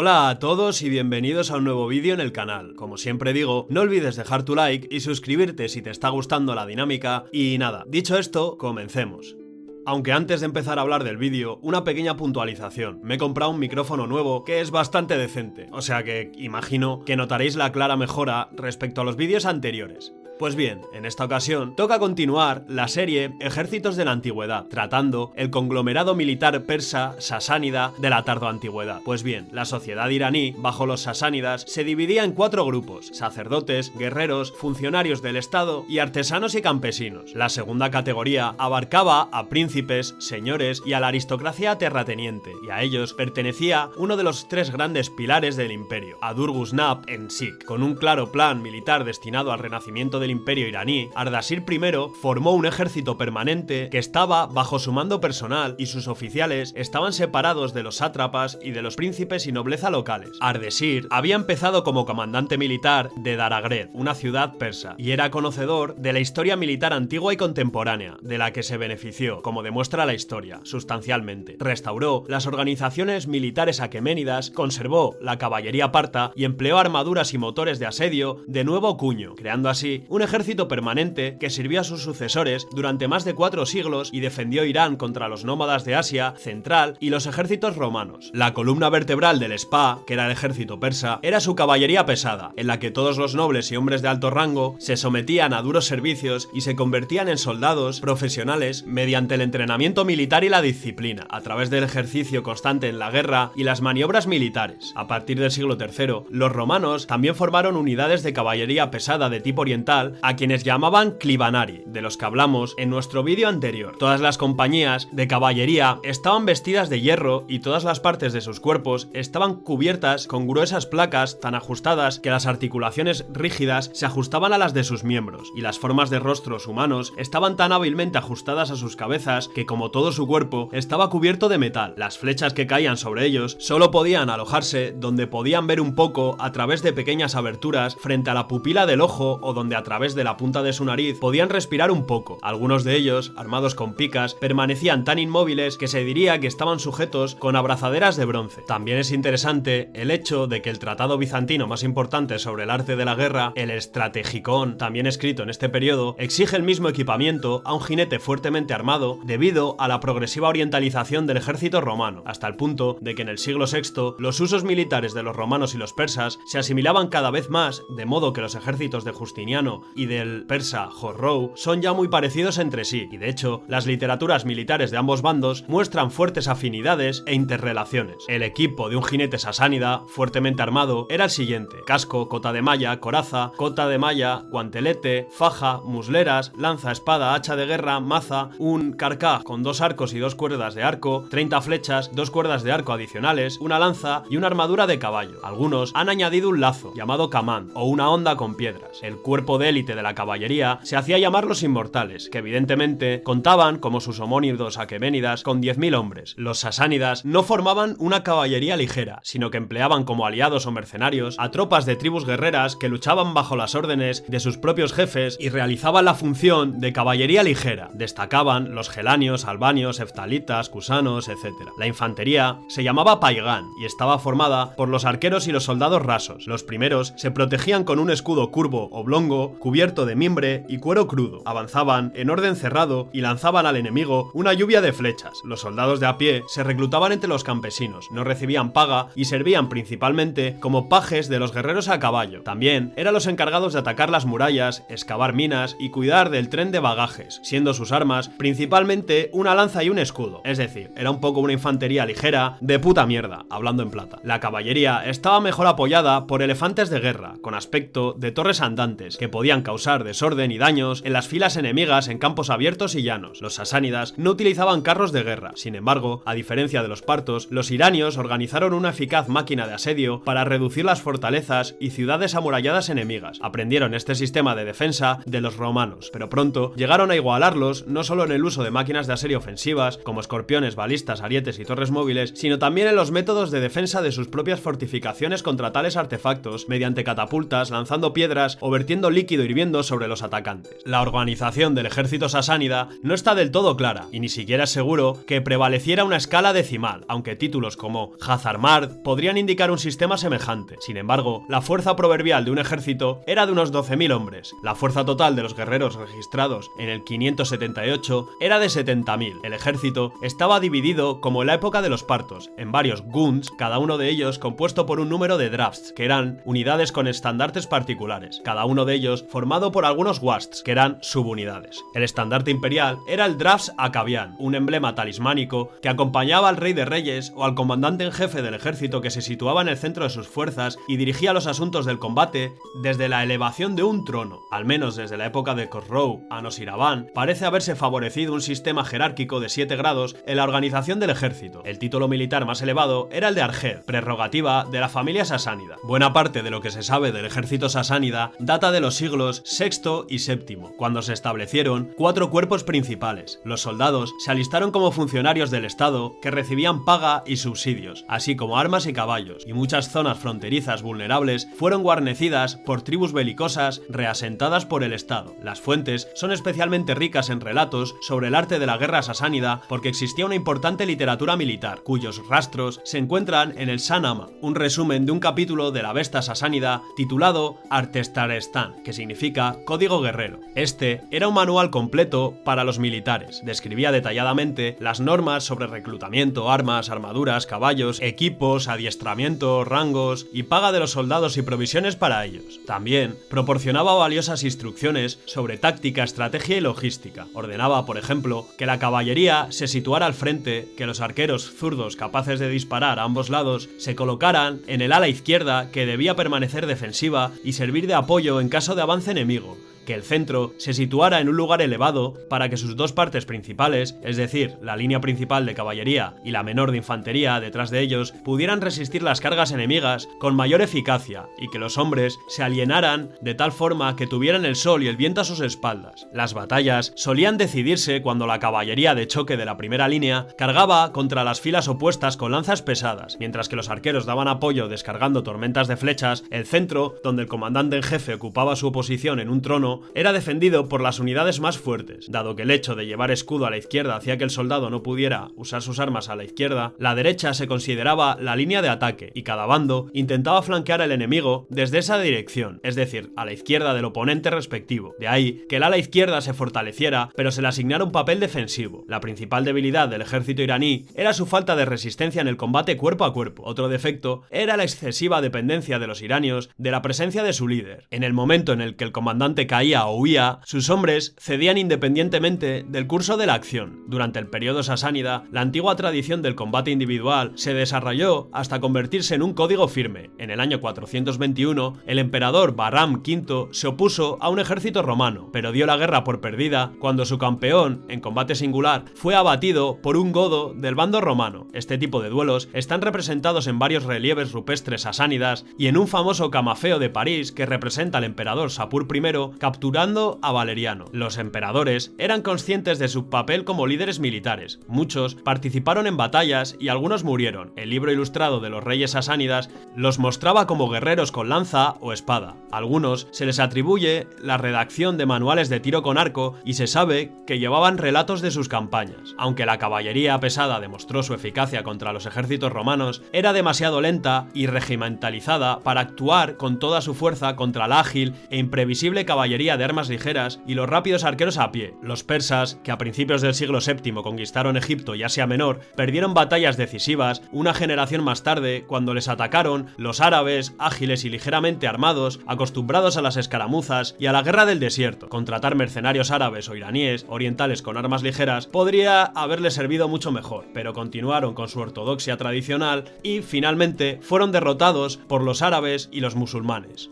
Hola a todos y bienvenidos a un nuevo vídeo en el canal. Como siempre digo, no olvides dejar tu like y suscribirte si te está gustando la dinámica. Y nada, dicho esto, comencemos. Aunque antes de empezar a hablar del vídeo, una pequeña puntualización. Me he comprado un micrófono nuevo que es bastante decente, o sea que imagino que notaréis la clara mejora respecto a los vídeos anteriores. Pues bien, en esta ocasión toca continuar la serie Ejércitos de la Antigüedad, tratando el conglomerado militar persa sasánida de la tardoantigüedad. Pues bien, la sociedad iraní, bajo los sasánidas, se dividía en 4 grupos: sacerdotes, guerreros, funcionarios del Estado y artesanos y campesinos. La segunda categoría abarcaba a príncipes, señores y a la aristocracia terrateniente, y a ellos pertenecía uno de los 3 grandes pilares del imperio, Adur-Ghuznab en Sikh. Con un claro plan militar destinado al renacimiento del imperio iraní, Ardashir I formó un ejército permanente que estaba bajo su mando personal y sus oficiales estaban separados de los sátrapas y de los príncipes y nobleza locales. Ardashir había empezado como comandante militar de Daragred, una ciudad persa, y era conocedor de la historia militar antigua y contemporánea, de la que se benefició, como demuestra la historia, sustancialmente. Restauró las organizaciones militares aqueménidas, conservó la caballería parta y empleó armaduras y motores de asedio de nuevo cuño, creando así un ejército permanente que sirvió a sus sucesores durante más de 4 siglos y defendió Irán contra los nómadas de Asia Central y los ejércitos romanos. La columna vertebral del Spa, que era el ejército persa, era su caballería pesada, en la que todos los nobles y hombres de alto rango se sometían a duros servicios y se convertían en soldados profesionales mediante el entrenamiento militar y la disciplina, a través del ejercicio constante en la guerra y las maniobras militares. A partir del siglo III, los romanos también formaron unidades de caballería pesada de tipo oriental, a quienes llamaban Klibanari, de los que hablamos en nuestro vídeo anterior. Todas las compañías de caballería estaban vestidas de hierro y todas las partes de sus cuerpos estaban cubiertas con gruesas placas tan ajustadas que las articulaciones rígidas se ajustaban a las de sus miembros, y las formas de rostros humanos estaban tan hábilmente ajustadas a sus cabezas que, como todo su cuerpo, estaba cubierto de metal. Las flechas que caían sobre ellos solo podían alojarse donde podían ver un poco a través de pequeñas aberturas frente a la pupila del ojo, o donde a través de la punta de su nariz podían respirar un poco. Algunos de ellos, armados con picas, permanecían tan inmóviles que se diría que estaban sujetos con abrazaderas de bronce. También es interesante el hecho de que el tratado bizantino más importante sobre el arte de la guerra, el Strategikon, también escrito en este periodo, exige el mismo equipamiento a un jinete fuertemente armado debido a la progresiva orientalización del ejército romano, hasta el punto de que en el siglo VI los usos militares de los romanos y los persas se asimilaban cada vez más, de modo que los ejércitos de Justiniano y del persa Khosrou son ya muy parecidos entre sí, y de hecho las literaturas militares de ambos bandos muestran fuertes afinidades e interrelaciones. El equipo de un jinete sasánida fuertemente armado era el siguiente: casco, cota de malla, coraza, cota de malla, guantelete, faja, musleras, lanza, espada, hacha de guerra, maza, un carcaj con 2 arcos y 2 cuerdas de arco, 30 flechas, 2 cuerdas de arco adicionales, una lanza y una armadura de caballo. Algunos han añadido un lazo llamado kamán o una honda con piedras. El cuerpo de élite de la caballería se hacía llamar los Inmortales, que evidentemente contaban, como sus homónidos aqueménidas, con 10.000 hombres. Los sasánidas no formaban una caballería ligera, sino que empleaban como aliados o mercenarios a tropas de tribus guerreras que luchaban bajo las órdenes de sus propios jefes y realizaban la función de caballería ligera. Destacaban los gelanios, albanios, heftalitas, cusanos, etc. La infantería se llamaba paigán y estaba formada por los arqueros y los soldados rasos. Los primeros se protegían con un escudo curvo oblongo cubierto de mimbre y cuero crudo. Avanzaban en orden cerrado y lanzaban al enemigo una lluvia de flechas. Los soldados de a pie se reclutaban entre los campesinos, no recibían paga y servían principalmente como pajes de los guerreros a caballo. También eran los encargados de atacar las murallas, excavar minas y cuidar del tren de bagajes, siendo sus armas principalmente una lanza y un escudo. Es decir, era un poco una infantería ligera de puta mierda, hablando en plata. La caballería estaba mejor apoyada por elefantes de guerra, con aspecto de torres andantes, que podían causar desorden y daños en las filas enemigas en campos abiertos y llanos. Los sasánidas no utilizaban carros de guerra. Sin embargo, a diferencia de los partos, los iranios organizaron una eficaz máquina de asedio para reducir las fortalezas y ciudades amuralladas enemigas. Aprendieron este sistema de defensa de los romanos, pero pronto llegaron a igualarlos no solo en el uso de máquinas de asedio ofensivas, como escorpiones, balistas, arietes y torres móviles, sino también en los métodos de defensa de sus propias fortificaciones contra tales artefactos, mediante catapultas, lanzando piedras o vertiendo líquido seguido hirviendo sobre los atacantes. La organización del ejército sasánida no está del todo clara, y ni siquiera es seguro que prevaleciera una escala decimal, aunque títulos como Hazarmard podrían indicar un sistema semejante. Sin embargo, la fuerza proverbial de un ejército era de unos 12.000 hombres. La fuerza total de los guerreros registrados en el 578 era de 70.000. El ejército estaba dividido, como en la época de los partos, en varios guns, cada uno de ellos compuesto por un número de drafts, que eran unidades con estandartes particulares, cada uno de ellos formado por algunos wasts, que eran subunidades. El estandarte imperial era el drafts Acabian, un emblema talismánico que acompañaba al rey de reyes o al comandante en jefe del ejército, que se situaba en el centro de sus fuerzas y dirigía los asuntos del combate desde la elevación de un trono. Al menos desde la época de Khosrow a Nosiraban parece haberse favorecido un sistema jerárquico de 7 grados en la organización del ejército. El título militar más elevado era el de Arjer, prerrogativa de la familia sasánida. Buena parte de lo que se sabe del ejército sasánida data de los siglos VI y VII, cuando se establecieron 4 cuerpos principales. Los soldados se alistaron como funcionarios del Estado que recibían paga y subsidios, así como armas y caballos, y muchas zonas fronterizas vulnerables fueron guarnecidas por tribus belicosas reasentadas por el Estado. Las fuentes son especialmente ricas en relatos sobre el arte de la guerra sasánida porque existía una importante literatura militar, cuyos rastros se encuentran en el Shahnameh, un resumen de un capítulo de la Avesta sasánida titulado Artestarestan, que significa Código Guerrero. Este era un manual completo para los militares, describía detalladamente las normas sobre reclutamiento, armas, armaduras, caballos, equipos, adiestramiento, rangos y paga de los soldados y provisiones para ellos. También proporcionaba valiosas instrucciones sobre táctica, estrategia y logística. Ordenaba, por ejemplo, que la caballería se situara al frente, que los arqueros zurdos capaces de disparar a ambos lados se colocaran en el ala izquierda, que debía permanecer defensiva y servir de apoyo en caso de avance enemigo, que el centro se situara en un lugar elevado para que sus dos partes principales, es decir, la línea principal de caballería y la menor de infantería detrás de ellos, pudieran resistir las cargas enemigas con mayor eficacia y que los hombres se alienaran de tal forma que tuvieran el sol y el viento a sus espaldas. Las batallas solían decidirse cuando la caballería de choque de la primera línea cargaba contra las filas opuestas con lanzas pesadas, mientras que los arqueros daban apoyo descargando tormentas de flechas. El centro, donde el comandante en jefe ocupaba su posición en un trono, era defendido por las unidades más fuertes. Dado que el hecho de llevar escudo a la izquierda hacía que el soldado no pudiera usar sus armas a la izquierda, la derecha se consideraba la línea de ataque y cada bando intentaba flanquear al enemigo desde esa dirección, es decir, a la izquierda del oponente respectivo. De ahí que el ala izquierda se fortaleciera, pero se le asignara un papel defensivo. La principal debilidad del ejército iraní era su falta de resistencia en el combate cuerpo a cuerpo. Otro defecto era la excesiva dependencia de los iranios de la presencia de su líder. En el momento en el que el comandante caía o huía, sus hombres cedían independientemente del curso de la acción. Durante el periodo sasánida, la antigua tradición del combate individual se desarrolló hasta convertirse en un código firme. En el año 421, el emperador Bahram V se opuso a un ejército romano, pero dio la guerra por perdida cuando su campeón, en combate singular, fue abatido por un godo del bando romano. Este tipo de duelos están representados en varios relieves rupestres sasánidas y en un famoso camafeo de París que representa al emperador Sapur I capturando a Valeriano. Los emperadores eran conscientes de su papel como líderes militares. Muchos participaron en batallas y algunos murieron. El libro ilustrado de los reyes sasánidas los mostraba como guerreros con lanza o espada. A algunos se les atribuye la redacción de manuales de tiro con arco y se sabe que llevaban relatos de sus campañas. Aunque la caballería pesada demostró su eficacia contra los ejércitos romanos, era demasiado lenta y regimentalizada para actuar con toda su fuerza contra la ágil e imprevisible caballería de armas ligeras y los rápidos arqueros a pie. Los persas, que a principios del siglo VII conquistaron Egipto y Asia Menor, perdieron batallas decisivas una generación más tarde cuando les atacaron los árabes, ágiles y ligeramente armados, acostumbrados a las escaramuzas y a la guerra del desierto. Contratar mercenarios árabes o iraníes orientales con armas ligeras podría haberles servido mucho mejor, pero continuaron con su ortodoxia tradicional y finalmente fueron derrotados por los árabes y los musulmanes.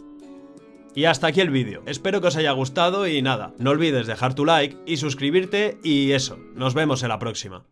Y hasta aquí el vídeo, espero que os haya gustado y nada, no olvides dejar tu like y suscribirte y eso, nos vemos en la próxima.